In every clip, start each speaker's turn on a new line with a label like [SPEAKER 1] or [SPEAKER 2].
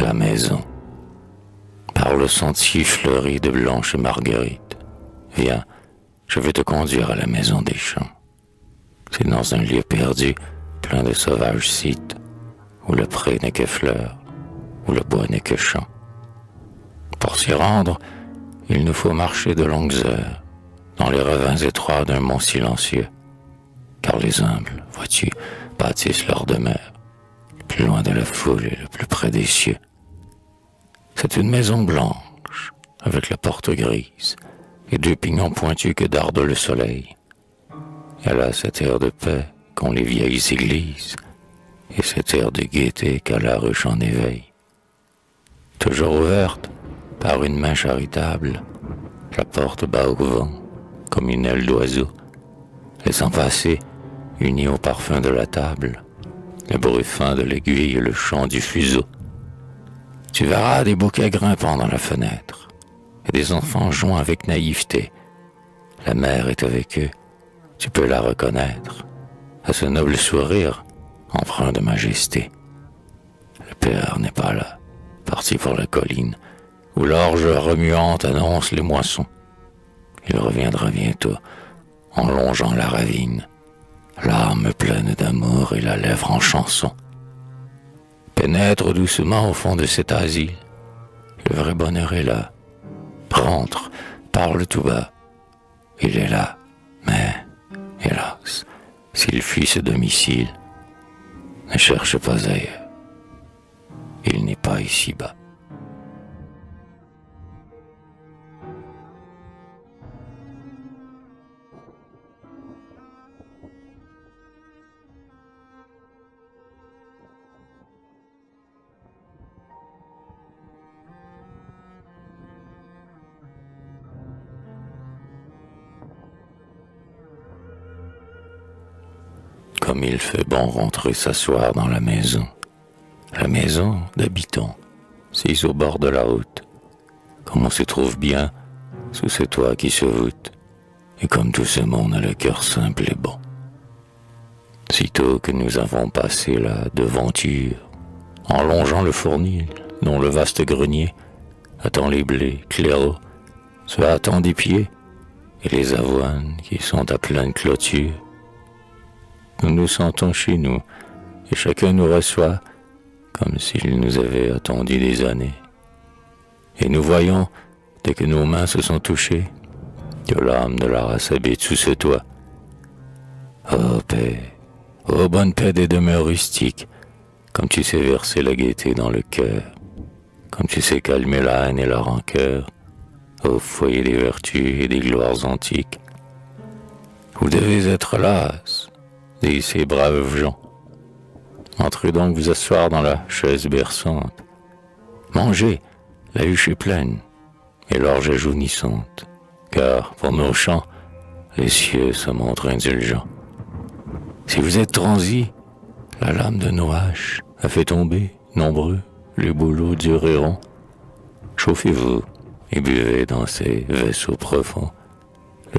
[SPEAKER 1] la maison, par le sentier fleuri de blanches marguerites. Viens, je veux te conduire à la maison des champs. C'est dans un lieu perdu, plein de sauvages sites, où le pré n'est que fleurs, où le bois n'est que champ. Pour s'y rendre, il nous faut marcher de longues heures, dans les ravins étroits d'un mont silencieux, car les humbles, vois-tu, bâtissent leur demeure, le plus loin de la foule et le plus près des cieux. C'est une maison blanche, avec la porte grise, et deux pignons pointus que darde le soleil. Elle a cet air de paix qu'ont les vieilles églises, et cet air de gaieté qu'a la ruche en éveil. Toujours ouverte par une main charitable, la porte bat au vent, comme une aile d'oiseau, laissant passer, unis au parfum de la table, le bruit fin de l'aiguille et le chant du fuseau. Tu verras des bouquets grimpant dans la fenêtre, et des enfants jouant avec naïveté. La mère est avec eux, tu peux la reconnaître, à ce noble sourire, empreint de majesté. Le père n'est pas là, parti pour la colline, où l'orge remuante annonce les moissons. Il reviendra bientôt, en longeant la ravine, l'âme pleine d'amour et la lèvre en chanson. Pénètre doucement au fond de cet asile, le vrai bonheur est là. Rentre, parle tout bas, il est là, mais, hélas, s'il fuit ce domicile, ne cherche pas ailleurs, il n'est pas ici-bas. Comme il fait bon rentrer s'asseoir dans la maison d'habitants, sise au bord de la route, comme on s'y trouve bien sous ces toits qui se voûtent, et comme tout ce monde a le cœur simple et bon. Sitôt que nous avons passé la devanture, en longeant le fournil, dont le vaste grenier attend les blés claireaux, se hâtant des pieds, et les avoines qui sont à pleine clôture, nous nous sentons chez nous, et chacun nous reçoit comme s'il nous avait attendu des années. Et nous voyons, dès que nos mains se sont touchées, que l'âme de la race habite sous ce toit. Ô paix, ô bonne paix des demeures rustiques, comme tu sais verser la gaieté dans le cœur, comme tu sais calmer la haine et la rancœur, ô foyer des vertus et des gloires antiques. Vous devez être las, disent ces braves gens. Entrez donc vous asseoir dans la chaise berçante. Mangez, la huche est pleine, et l'orge est jaunissante, car pour nos chants, les cieux se montrent indulgents. Si vous êtes transis, la lame de nos haches a fait tomber, nombreux, les bouleaux durs et ronds. Chauffez-vous et buvez dans ces vaisseaux profonds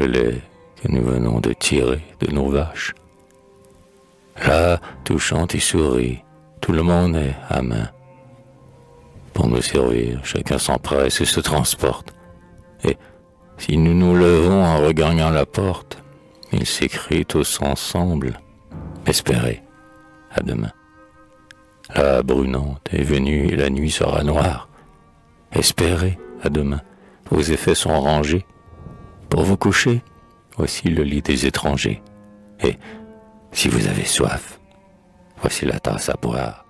[SPEAKER 1] le lait que nous venons de tirer de nos vaches. Là, tout chante et sourit, tout le monde est à main. Pour nous servir, chacun s'empresse et se transporte. Et si nous nous levons en regagnant la porte, ils s'écrient tous ensemble, espérez, à demain. La brunante est venue et la nuit sera noire. Espérez, à demain, vos effets sont rangés. Pour vous coucher, voici le lit des étrangers. Et si vous avez soif, voici la tasse à boire.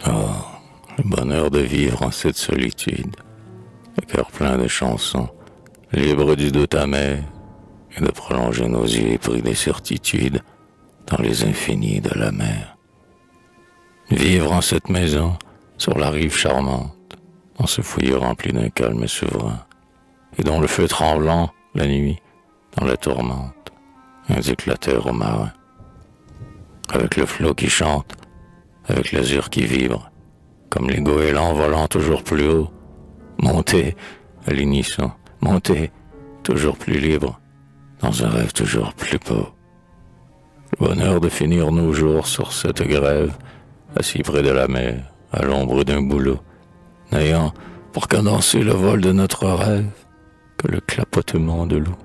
[SPEAKER 1] Oh, le bonheur de vivre en cette solitude, le cœur plein de chansons, libre du doute amer, et de prolonger nos yeux épris des certitudes dans les infinis de la mer. Vivre en cette maison, sur la rive charmante, dans ce fouillis rempli d'un calme souverain, et dont le feu tremblant, la nuit, dans la tourmente, indique la terre aux marins. Avec le flot qui chante, avec l'azur qui vibre, comme les goélands volant toujours plus haut, montez à l'unisson, montez toujours plus libre, dans un rêve toujours plus beau. Le bonheur de finir nos jours sur cette grève, assis près de la mer, à l'ombre d'un bouleau, n'ayant pour cadencer le vol de notre rêve que le clapotement de l'eau.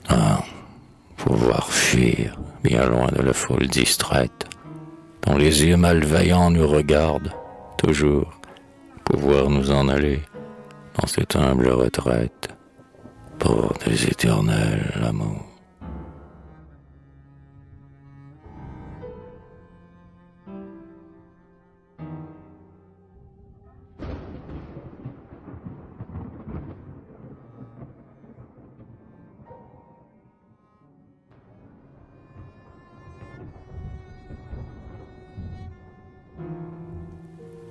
[SPEAKER 1] Ah, pouvoir fuir bien loin de la foule distraite, dont les yeux malveillants nous regardent, toujours pouvoir nous en aller dans cette humble retraite pour des éternels amours.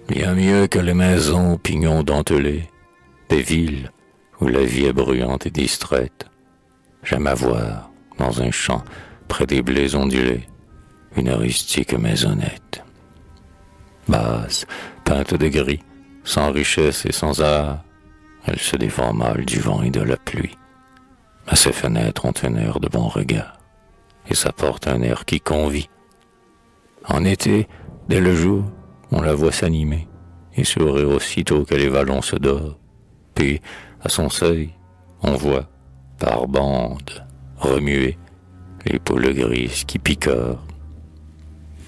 [SPEAKER 1] Bien mieux que les maisons aux pignons dentelés, des villes où la vie est bruyante et distraite, j'aime avoir, dans un champ, près des blés ondulés, une rustique maisonnette. Basse, peinte de gris, sans richesse et sans art, elle se défend mal du vent et de la pluie. Mais ses fenêtres ont un air de bon regard, et sa porte un air qui convie. En été, dès le jour, on la voit s'animer et sourire aussitôt que les vallons se dorent. Puis, à son seuil, on voit, par bandes, remuer les poules grises qui picorent.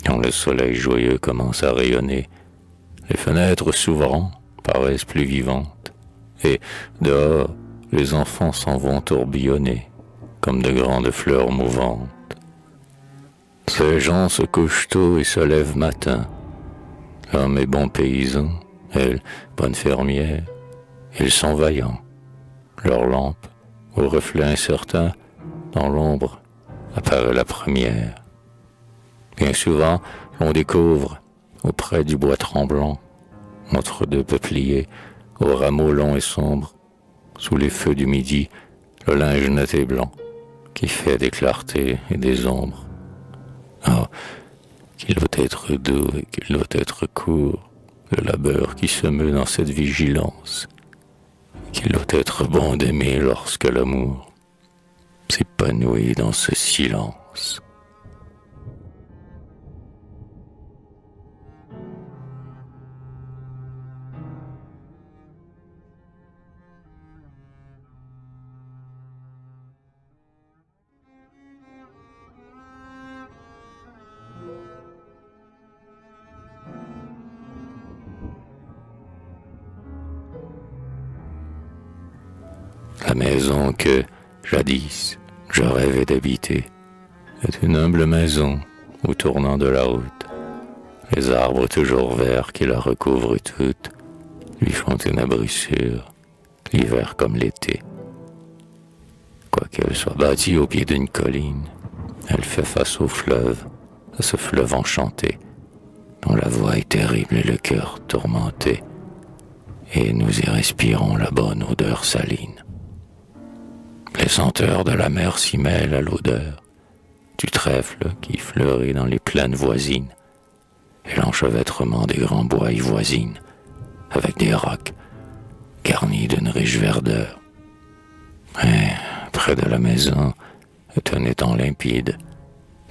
[SPEAKER 1] Quand le soleil joyeux commence à rayonner, les fenêtres s'ouvrant paraissent plus vivantes, et dehors, les enfants s'en vont tourbillonner comme de grandes fleurs mouvantes. Ces gens se couchent tôt et se lèvent matin. L'homme est bon paysan, elle, bonne fermière. Ils sont vaillants. Leur lampe, au reflet incertain, dans l'ombre, apparaît la première. Bien souvent, l'on découvre, auprès du bois tremblant, entre deux peupliers, aux rameaux longs et sombres, sous les feux du midi, le linge net et blanc, qui fait des clartés et des ombres. Oh, qu'il doit être doux et qu'il doit être court, le labeur qui se meut dans cette vigilance, qu'il doit être bon d'aimer lorsque l'amour s'épanouit dans ce silence. La maison que, jadis, je rêvais d'habiter est une humble maison au tournant de la route. Les arbres toujours verts qui la recouvrent toute lui font une abrissure, l'hiver comme l'été. Quoiqu'elle soit bâtie au pied d'une colline, elle fait face au fleuve, à ce fleuve enchanté, dont la voix est terrible et le cœur tourmenté, et nous y respirons la bonne odeur saline. Les senteurs de la mer s'y mêlent à l'odeur du trèfle qui fleurit dans les plaines voisines, et l'enchevêtrement des grands bois y voisine, avec des rocs garnis d'une riche verdeur. Et près de la maison est un étang limpide,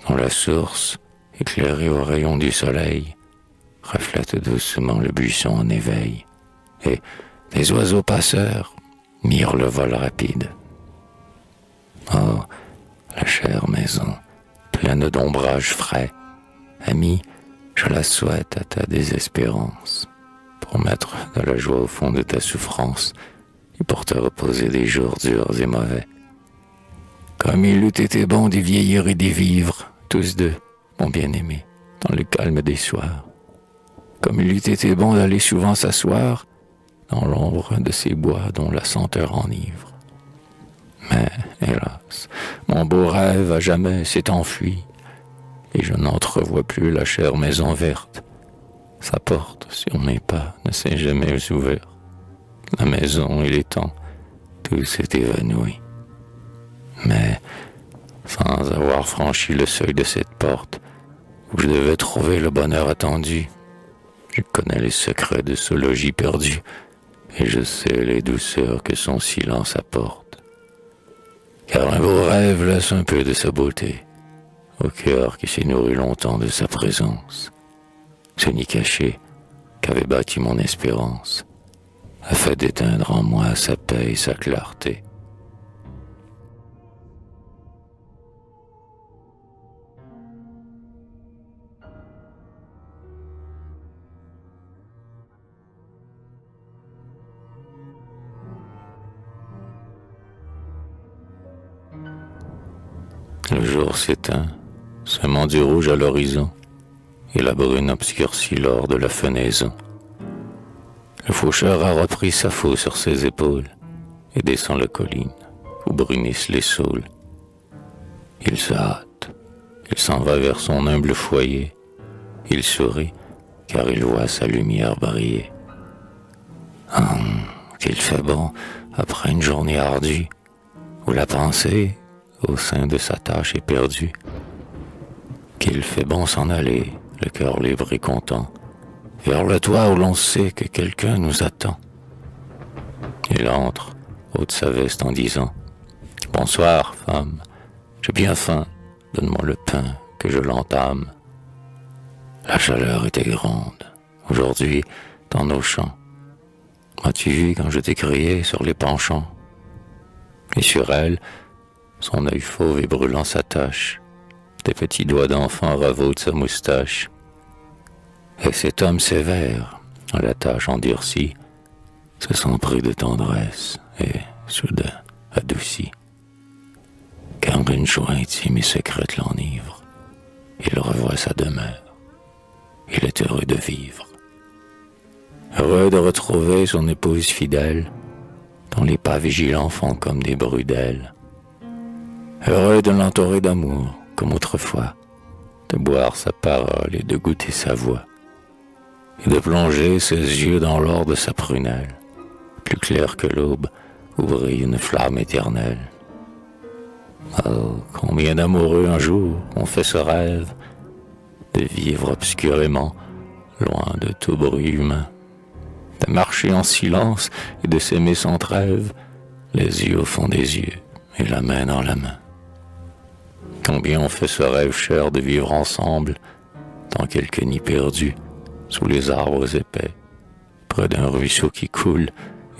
[SPEAKER 1] dont la source, éclairée aux rayons du soleil, reflète doucement le buisson en éveil, et des oiseaux passeurs mirent le vol rapide. Oh, la chère maison, pleine d'ombrages frais, amie, je la souhaite à ta désespérance, pour mettre de la joie au fond de ta souffrance, et pour te reposer des jours durs et mauvais. Comme il eût été bon d'y vieillir et d'y vivre, tous deux, mon bien-aimé, dans le calme des soirs. Comme il eût été bon d'aller souvent s'asseoir dans l'ombre de ces bois dont la senteur enivre. Mais, hélas, mon beau rêve à jamais s'est enfui, et je n'entrevois plus la chère maison verte, Sa porte sur mes pas ne s'est jamais ouverte. La maison et les temps, tout s'est évanoui. Mais, sans avoir franchi le seuil de cette porte, où je devais trouver le bonheur attendu, je connais les secrets de ce logis perdu, et je sais les douceurs que son silence apporte. Car un beau rêve laisse un peu de sa beauté, au cœur qui s'est nourri longtemps de sa présence. Ce nid caché qu'avait bâti mon espérance, a fait d'éteindre en moi sa paix et sa clarté. Le jour s'éteint, semant du rouge à l'horizon, et la brune obscurcit l'or de la fenaison. Le faucheur a repris sa faue sur ses épaules et descend la colline où brunissent les saules. Il se hâte, il s'en va vers son humble foyer. Il sourit car il voit sa lumière briller. Qu'il fait bon après une journée ardue où la pensée au sein de sa tâche est perdue. Qu'il fait bon s'en aller, le cœur libre et content, vers le toit où l'on sait que quelqu'un nous attend. Il entre, ôte sa veste en disant « Bonsoir, femme, j'ai bien faim, donne-moi le pain, que je l'entame. » La chaleur était grande, aujourd'hui, dans nos champs. M'as-tu vu quand je t'ai crié sur les penchants? Et sur elle, son œil fauve et brûlant s'attache, des petits doigts d'enfant ravaudent sa moustache. Et cet homme sévère, à la tâche endurcie, se sent pris de tendresse et, soudain, adouci. Car une joie intime et secrète l'enivre. Il revoit sa demeure. Il est heureux de vivre. Heureux de retrouver son épouse fidèle, dont les pas vigilants font comme des brudelles. Heureux de l'entourer d'amour, comme autrefois, de boire sa parole et de goûter sa voix, et de plonger ses yeux dans l'or de sa prunelle, plus clair que l'aube où brille une flamme éternelle. Oh, combien d'amoureux un jour ont fait ce rêve, de vivre obscurément, loin de tout bruit humain, de marcher en silence et de s'aimer sans trêve, les yeux au fond des yeux et la main dans la main. Combien on fait ce rêve cher de vivre ensemble, dans quelques nids perdus, sous les arbres épais, près d'un ruisseau qui coule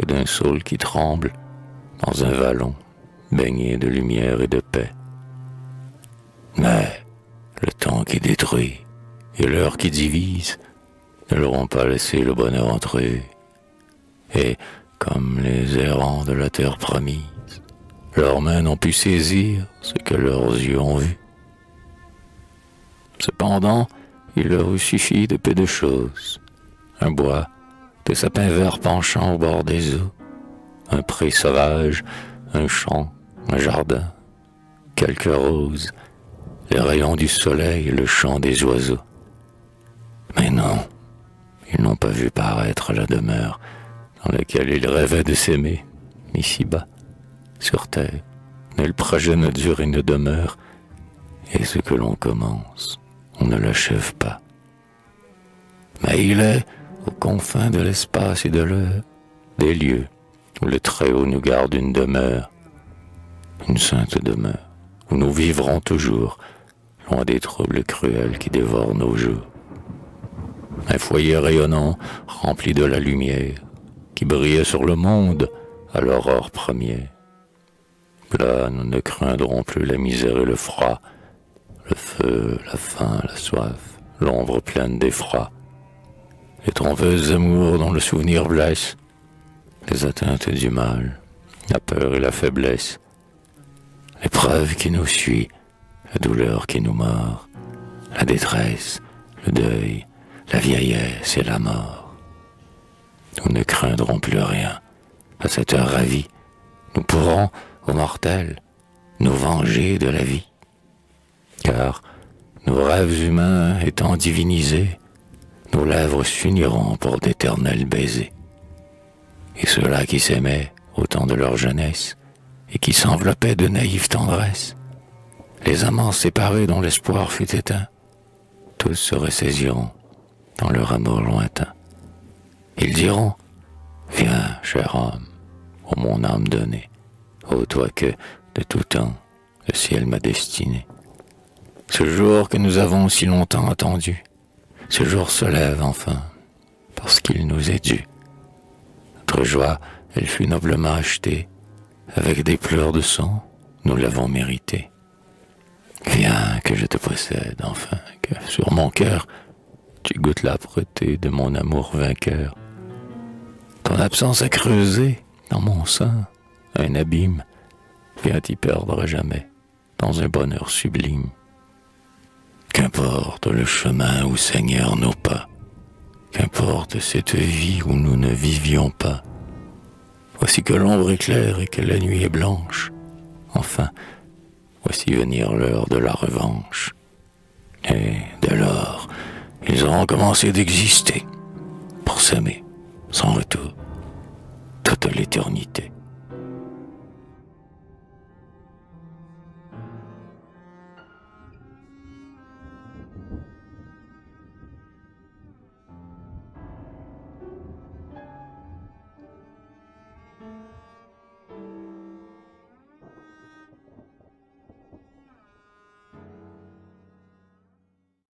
[SPEAKER 1] et d'un saule qui tremble, dans un vallon baigné de lumière et de paix. Mais le temps qui détruit et l'heure qui divise ne leur ont pas laissé le bonheur entre eux. Et, comme les errants de la terre promise, leurs mains n'ont pu saisir ce que leurs yeux ont vu. Cependant, il leur eût suffi de peu de choses. Un bois, des sapins verts penchant au bord des eaux, un pré sauvage, un champ, un jardin, quelques roses, les rayons du soleil et le chant des oiseaux. Mais non, ils n'ont pas vu paraître la demeure dans laquelle ils rêvaient de s'aimer, ici-bas, sur terre. Nul projet ne dure et ne demeure, et ce que l'on commence, on ne l'achève pas. Mais il est, aux confins de l'espace et de l'heure, des lieux où le Très-Haut nous garde une demeure, une sainte demeure, où nous vivrons toujours, loin des troubles cruels qui dévorent nos jours. Un foyer rayonnant, rempli de la lumière, qui brillait sur le monde à l'aurore première. Là, nous ne craindrons plus la misère et le froid, le feu, la faim, la soif, l'ombre pleine d'effroi, les trompeuses amours dont le souvenir blesse, les atteintes du mal, la peur et la faiblesse, l'épreuve qui nous suit, la douleur qui nous mord, la détresse, le deuil, la vieillesse et la mort. Nous ne craindrons plus rien. À cette heure ravie, nous pourrons, ô mortels, nous venger de la vie. Car, nos rêves humains étant divinisés, nos lèvres s'uniront pour d'éternels baisers. Et ceux-là qui s'aimaient au temps de leur jeunesse, et qui s'enveloppaient de naïve tendresse, les amants séparés dont l'espoir fut éteint, tous se ressaisiront dans leur amour lointain. Ils diront, viens, cher homme, ô mon âme donnée, ô toi que, de tout temps, le ciel m'a destiné. Ce jour que nous avons si longtemps attendu, ce jour se lève enfin, parce qu'il nous est dû. Notre joie, elle fut noblement achetée, avec des pleurs de sang, nous l'avons méritée. Viens que je te possède, enfin, que sur mon cœur, tu goûtes l'âpreté de mon amour vainqueur. Ton absence a creusé, dans mon sein, un abîme, viens t'y perdre à jamais, dans un bonheur sublime. Qu'importe le chemin où saignèrent nos pas, qu'importe cette vie où nous ne vivions pas. Voici que l'ombre est claire et que la nuit est blanche. Enfin, voici venir l'heure de la revanche. Et dès lors, ils auront commencé d'exister pour s'aimer sans retour toute l'éternité.